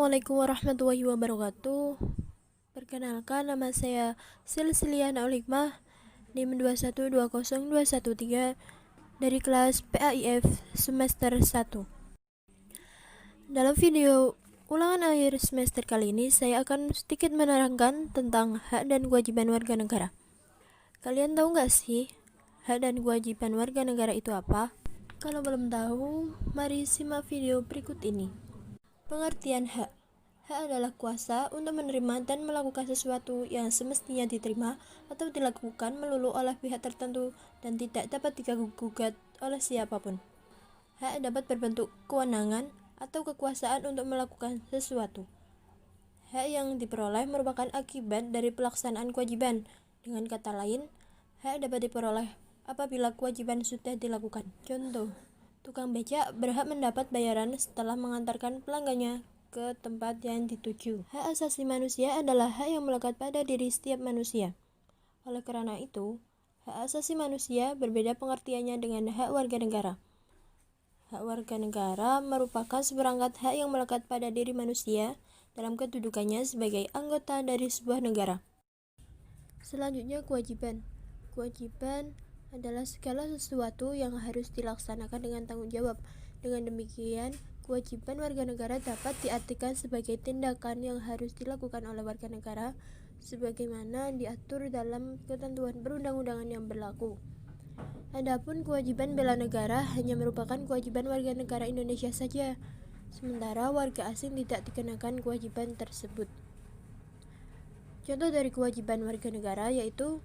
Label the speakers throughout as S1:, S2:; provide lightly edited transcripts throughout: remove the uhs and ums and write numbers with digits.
S1: Assalamualaikum warahmatullahi wabarakatuh. Perkenalkan, nama saya Silsilia Naulikmah NIM 2120213 dari kelas PAIF semester 1. Dalam video ulangan akhir semester kali ini, saya akan sedikit menerangkan tentang hak dan kewajiban warga negara. Kalian tahu nggak sih, hak dan kewajiban warga negara itu apa? Kalau belum tahu, mari simak video berikut ini. Pengertian hak. Hak adalah kuasa untuk menerima dan melakukan sesuatu yang semestinya diterima atau dilakukan melulu oleh pihak tertentu dan tidak dapat diganggu-gugat oleh siapapun. Hak dapat berbentuk kewenangan atau kekuasaan untuk melakukan sesuatu. Hak yang diperoleh merupakan akibat dari pelaksanaan kewajiban. Dengan kata lain, hak dapat diperoleh apabila kewajiban sudah dilakukan. Contoh, tukang becak berhak mendapat bayaran setelah mengantarkan pelanggannya ke tempat yang dituju. Hak asasi manusia adalah hak yang melekat pada diri setiap manusia. Oleh karena itu, hak asasi manusia berbeda pengertiannya dengan hak warga negara. Hak warga negara merupakan seperangkat hak yang melekat pada diri manusia dalam kedudukannya sebagai anggota dari sebuah negara. Selanjutnya, kewajiban. Kewajiban adalah segala sesuatu yang harus dilaksanakan dengan tanggung jawab. Dengan demikian, kewajiban warga negara dapat diartikan sebagai tindakan yang harus dilakukan oleh warga negara sebagaimana diatur dalam ketentuan perundang-undangan yang berlaku. Adapun kewajiban bela negara hanya merupakan kewajiban warga negara Indonesia saja, sementara warga asing tidak dikenakan kewajiban tersebut. Contoh dari kewajiban warga negara yaitu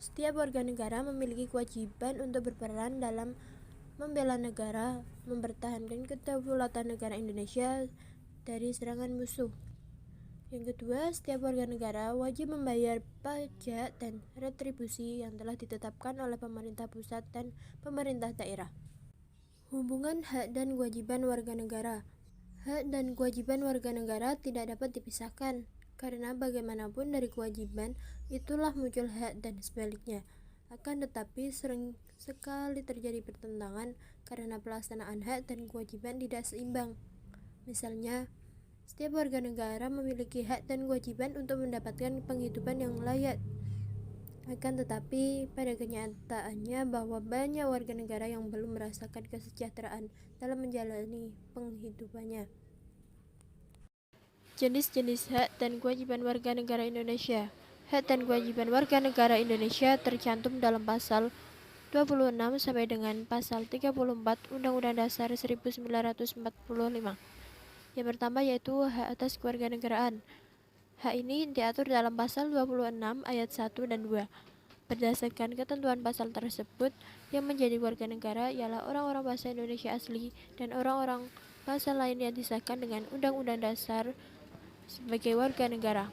S1: setiap warga negara memiliki kewajiban untuk berperan dalam membela negara, mempertahankan kedaulatan negara Indonesia dari serangan musuh. Yang kedua, setiap warga negara wajib membayar pajak dan retribusi yang telah ditetapkan oleh pemerintah pusat dan pemerintah daerah. Hubungan hak dan kewajiban warga negara. Hak dan kewajiban warga negara tidak dapat dipisahkan, karena bagaimanapun dari kewajiban itulah muncul hak dan sebaliknya. Akan tetapi sering sekali terjadi pertentangan karena pelaksanaan hak dan kewajiban tidak seimbang. Misalnya, setiap warga negara memiliki hak dan kewajiban untuk mendapatkan penghidupan yang layak. Akan tetapi pada kenyataannya bahwa banyak warga negara yang belum merasakan kesejahteraan dalam menjalani penghidupannya. Jenis-jenis hak dan kewajiban warga negara Indonesia. Hak dan kewajiban warga negara Indonesia tercantum dalam pasal 26 sampai dengan pasal 34 Undang-Undang Dasar 1945. Yang pertama yaitu hak atas kewarganegaraan. Hak ini diatur dalam pasal 26 ayat 1 dan 2. Berdasarkan ketentuan pasal tersebut, yang menjadi warga negara ialah orang-orang bahasa Indonesia asli dan orang-orang bahasa lain yang disahkan dengan Undang-Undang Dasar sebagai warga negara.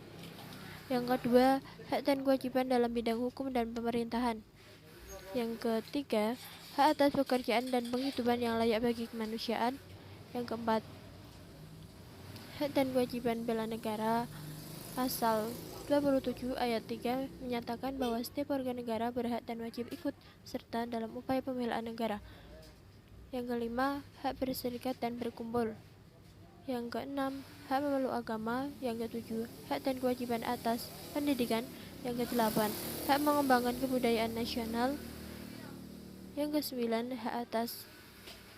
S1: Yang kedua, hak dan kewajiban dalam bidang hukum dan pemerintahan. Yang ketiga, hak atas pekerjaan dan penghidupan yang layak bagi kemanusiaan. Yang keempat, hak dan kewajiban bela negara. Pasal 27 ayat 3 menyatakan bahwa setiap warga negara berhak dan wajib ikut serta dalam upaya pembelaan negara. Yang kelima, hak berserikat dan berkumpul. Yang keenam, hak memeluk agama. Yang ketujuh, hak dan kewajiban atas pendidikan. Yang kedelapan, hak mengembangkan kebudayaan nasional. Yang kesembilan, hak atas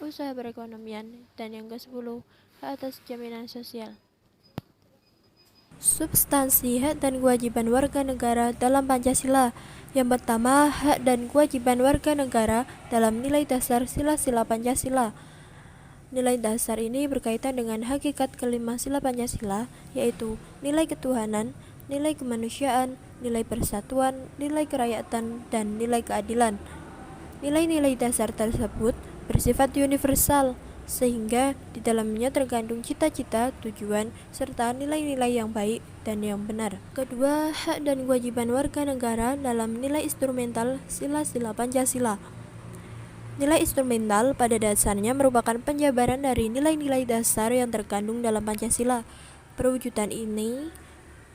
S1: usaha perekonomian. Dan yang kesepuluh, hak atas jaminan sosial. Substansi hak dan kewajiban warga negara dalam Pancasila. Yang pertama, hak dan kewajiban warga negara dalam nilai dasar sila-sila Pancasila. Nilai dasar ini berkaitan dengan hakikat kelima sila Pancasila, yaitu nilai ketuhanan, nilai kemanusiaan, nilai persatuan, nilai kerakyatan, dan nilai keadilan. Nilai-nilai dasar tersebut bersifat universal, sehingga di dalamnya terkandung cita-cita, tujuan, serta nilai-nilai yang baik dan yang benar. Kedua, hak dan kewajiban warga negara dalam nilai instrumental sila-sila Pancasila. Nilai instrumental pada dasarnya merupakan penjabaran dari nilai-nilai dasar yang terkandung dalam Pancasila. Perwujudan ini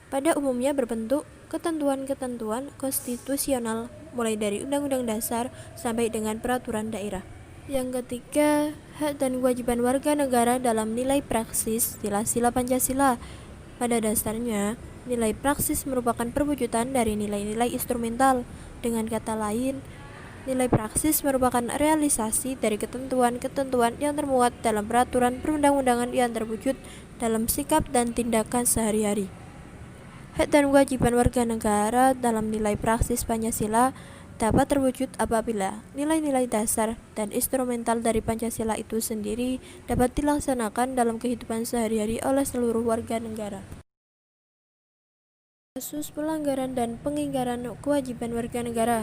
S1: pada umumnya berbentuk ketentuan-ketentuan konstitusional mulai dari Undang-Undang Dasar sampai dengan peraturan daerah. Yang ketiga, hak dan kewajiban warga negara dalam nilai praksis sila-sila Pancasila. Pada dasarnya, nilai praksis merupakan perwujudan dari nilai-nilai instrumental. Dengan kata lain, nilai praksis merupakan realisasi dari ketentuan-ketentuan yang termuat dalam peraturan perundang-undangan yang terwujud dalam sikap dan tindakan sehari-hari. Hak dan kewajiban warga negara dalam nilai praksis Pancasila dapat terwujud apabila nilai-nilai dasar dan instrumental dari Pancasila itu sendiri dapat dilaksanakan dalam kehidupan sehari-hari oleh seluruh warga negara. Kasus pelanggaran dan pengingkaran kewajiban warga negara.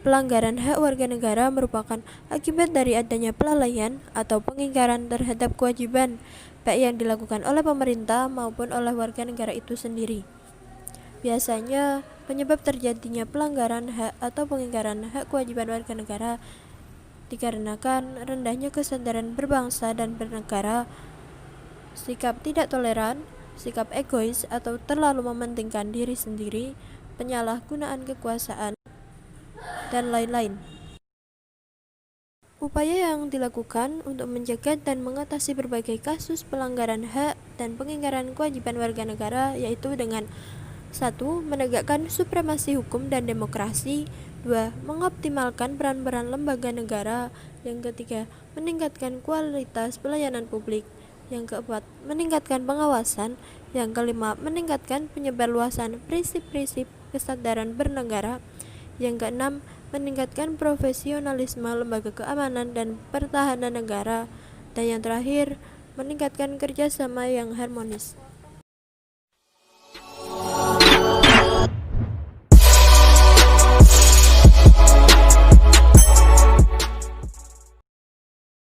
S1: Pelanggaran hak warga negara merupakan akibat dari adanya kelalaian atau pengingkaran terhadap kewajiban, baik yang dilakukan oleh pemerintah maupun oleh warga negara itu sendiri. Biasanya, penyebab terjadinya pelanggaran hak atau pengingkaran hak kewajiban warga negara dikarenakan rendahnya kesadaran berbangsa dan bernegara, sikap tidak toleran, sikap egois atau terlalu mementingkan diri sendiri, penyalahgunaan kekuasaan, dan lain-lain. Upaya yang dilakukan untuk menjaga dan mengatasi berbagai kasus pelanggaran hak dan pengingkaran kewajiban warga negara yaitu dengan 1. Menegakkan supremasi hukum dan demokrasi. 2. Mengoptimalkan peran-peran lembaga negara. Yang ketiga, meningkatkan kualitas pelayanan publik. Yang keempat, meningkatkan pengawasan. Yang kelima, meningkatkan penyebarluasan prinsip-prinsip kesadaran bernegara. Yang keenam, meningkatkan profesionalisme lembaga keamanan dan pertahanan negara. Dan yang terakhir, meningkatkan kerjasama yang harmonis.